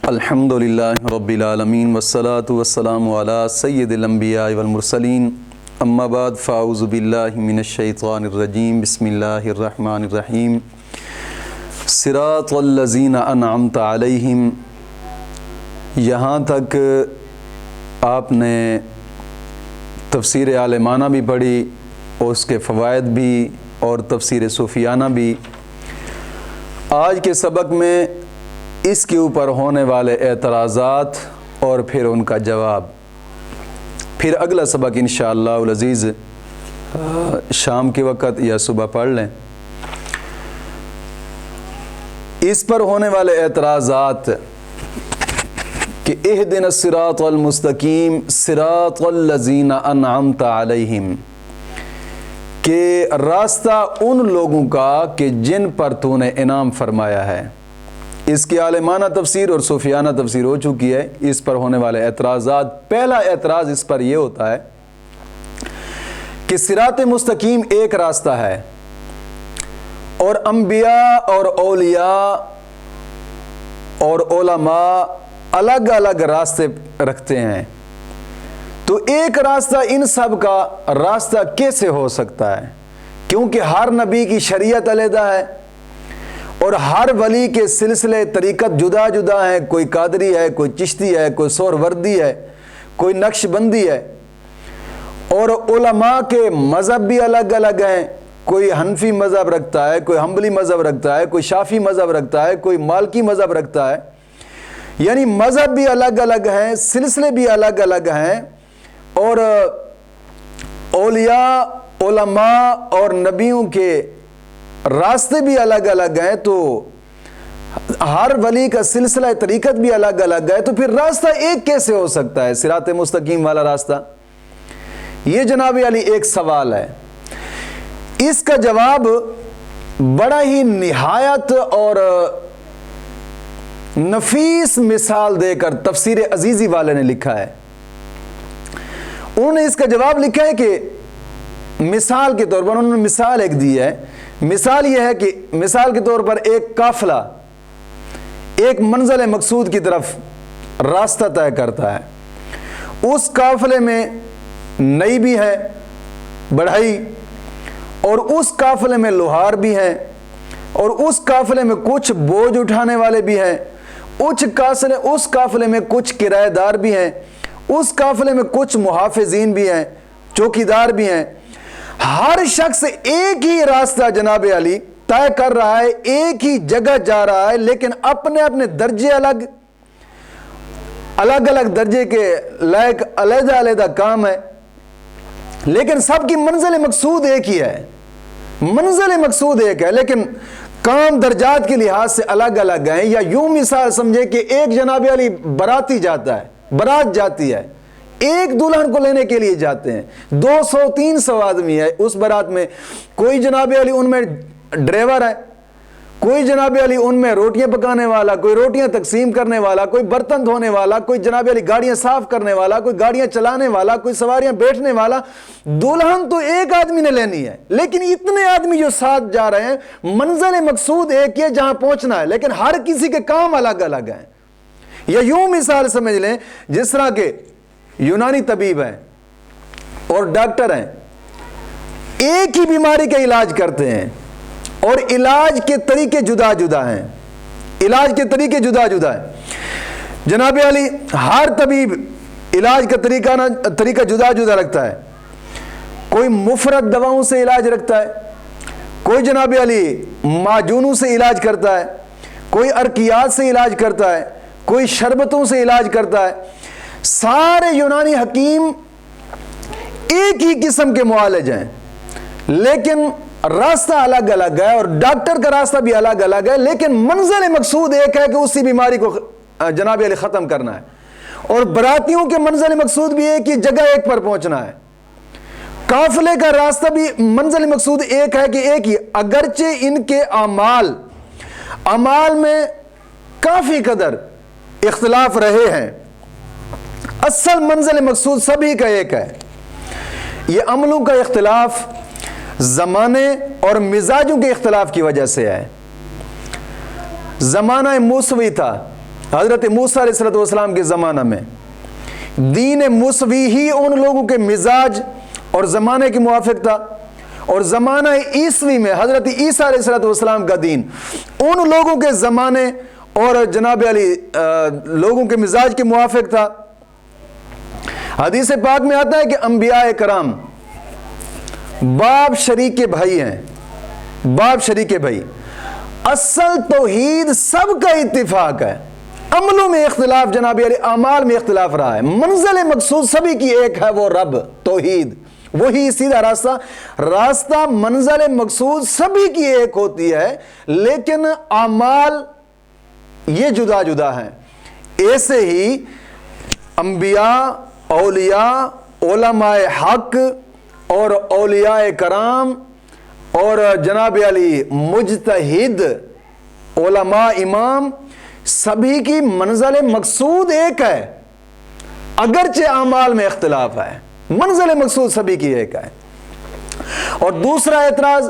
الحمدللہ رب العالمین والصلاة والسلام علی سید الانبیاء والمرسلین اما بعد فاعوذ باللہ من الشیطان الرجیم بسم اللہ الرحمن الرحیم صراط الذین انعمت علیہم. یہاں تک آپ نے تفسیر عالمانہ بھی پڑھی اور اس کے فوائد بھی اور تفسیر صوفیانہ بھی. آج کے سبق میں اس کے اوپر ہونے والے اعتراضات اور پھر ان کا جواب. پھر اگلا سبق انشاءاللہ العزیز شام کے وقت یا صبح پڑھ لیں. اس پر ہونے والے اعتراضات کہ اہدنا الصراط المستقیم صراط الذین انعمت علیہم، کہ راستہ ان لوگوں کا کہ جن پر تو نے انعام فرمایا ہے. اس کی عالمانہ تفسیر اور صوفیانہ تفسیر ہو چکی ہے. اس پر ہونے والے اعتراضات، پہلا اعتراض اس پر یہ ہوتا ہے کہ صراط مستقیم ایک راستہ ہے اور انبیاء اور اولیاء اور علماء الگ الگ راستے رکھتے ہیں. تو ایک راستہ ان سب کا راستہ کیسے ہو سکتا ہے؟ کیونکہ ہر نبی کی شریعت علیحدہ ہے اور ہر ولی کے سلسلے طریقت جدا جدا ہیں. کوئی قادری ہے، کوئی چشتی ہے، کوئی سہروردی ہے، کوئی نقش بندی ہے. اور علماء کے مذہب بھی الگ الگ ہیں. کوئی حنفی مذہب رکھتا ہے، کوئی حنبلی مذہب رکھتا ہے، کوئی شافعی مذہب رکھتا ہے، کوئی مالکی مذہب رکھتا ہے. یعنی مذہب بھی الگ الگ ہیں، سلسلے بھی الگ الگ ہیں، اور اولیاء، علماء اور نبیوں کے راستے بھی الگ الگ ہیں. تو ہر ولی کا سلسلہ طریقت بھی الگ الگ ہے. تو پھر راستہ ایک کیسے ہو سکتا ہے، صراط مستقیم والا راستہ؟ یہ جناب علی ایک سوال ہے. اس کا جواب بڑا ہی نہایت اور نفیس مثال دے کر تفسیر عزیزی والے نے لکھا ہے. انہوں نے اس کا جواب لکھا ہے کہ مثال کے طور پر انہوں نے مثال ایک دی ہے. مثال یہ ہے کہ مثال کے طور پر ایک قافلہ ایک منزل مقصود کی طرف راستہ طے کرتا ہے. اس قافلے میں نئی بھی ہے، بڑھئی، اور اس قافلے میں لوہار بھی ہیں، اور اس قافلے میں کچھ بوجھ اٹھانے والے بھی ہیں. اس قافلے میں کچھ کرایہ دار بھی ہیں. اس قافلے میں کچھ محافظین بھی ہیں، چوکیدار بھی ہیں. ہر شخص ایک ہی راستہ جناب علی طے کر رہا ہے، ایک ہی جگہ جا رہا ہے، لیکن اپنے اپنے درجے الگ الگ درجے کے لائق علیحدہ علیحدہ کام ہے. لیکن سب کی منزل مقصود ایک ہی ہے. منزل مقصود ایک ہے، لیکن کام درجات کے لحاظ سے الگ الگ ہیں. یا یوں مثال سمجھے کہ ایک جناب علی باراتی جاتا ہے، بارات جاتی ہے، ایک دلہن کو لینے کے لیے جاتے ہیں. 200-300 آدمی ہے اس بارات میں. کوئی جناب علی ان میں ڈرائیور ہے، کوئی جناب علی ان میں روٹیاں پکانے والا، کوئی روٹیاں تقسیم کرنے والا، کوئی برتن دھونے والا، کوئی جناب علی گاڑیاں صاف کرنے والا، کوئی گاڑیاں چلانے والا، کوئی سواریاں بیٹھنے والا. دلہن تو ایک آدمی نے لینی ہے، لیکن اتنے آدمی جو ساتھ جا رہے ہیں، منزل مقصود ایک ہے جہاں پہنچنا ہے، لیکن ہر کسی کے کام الگ الگ ہیں. یا یوں مثال سمجھ لیں جس طرح کے یونانی طبیب ہیں اور ڈاکٹر ہیں، ایک ہی بیماری کا علاج کرتے ہیں اور علاج کے طریقے جدا جدا ہیں. علاج کے طریقے جدا جدا ہیں جناب علی. ہر طبیب علاج کا طریقہ جدا جدا رکھتا ہے. کوئی مفرد دواؤں سے علاج رکھتا ہے، کوئی جناب علی معجونوں سے علاج کرتا ہے، کوئی ارکیات سے علاج کرتا ہے، کوئی شربتوں سے علاج کرتا ہے. سارے یونانی حکیم ایک ہی قسم کے معالج ہیں، لیکن راستہ الگ الگ ہے، اور ڈاکٹر کا راستہ بھی الگ الگ ہے، لیکن منزل مقصود ایک ہے کہ اسی بیماری کو جناب علی ختم کرنا ہے. اور براتیوں کے منزل مقصود بھی ایک ہی جگہ ایک پر پہنچنا ہے. قافلے کا راستہ بھی منزل مقصود ایک ہے کہ ایک ہی، اگرچہ ان کے اعمال میں کافی قدر اختلاف رہے ہیں، اصل منزل مقصود سبھی کا ایک ہے. یہ عملوں کا اختلاف زمانے اور مزاجوں کے اختلاف کی وجہ سے ہے. زمانہ موسوی تھا، حضرت موسیٰ علیہ السلام کے زمانہ میں دین مسوی ہی ان لوگوں کے مزاج اور زمانے کے موافق تھا، اور زمانہ عیسوی میں حضرت عیسیٰ علیہ السلام کا دین ان لوگوں کے زمانے اور جناب علی لوگوں کے مزاج کے موافق تھا۔ حدیث پاک میں آتا ہے کہ انبیاء کرام باپ شریک بھائی ہیں، باپ شریک بھائی۔ اصل توحید سب کا اتفاق ہے، عملوں میں اختلاف جناب علی، اعمال میں اختلاف رہا ہے، منزل مقصود سبھی کی ایک ہے، وہ رب توحید، وہی سیدھا راستہ منزل مقصود سبھی کی ایک ہوتی ہے، لیکن اعمال یہ جدا جدا ہیں۔ ایسے ہی انبیاء، اولیاء، علماء حق اور اولیاء کرام اور جناب علی مجتہد علماء امام، سبھی کی منزل مقصود ایک ہے، اگرچہ اعمال میں اختلاف ہے، منزل مقصود سبھی کی ایک ہے۔ اور دوسرا اعتراض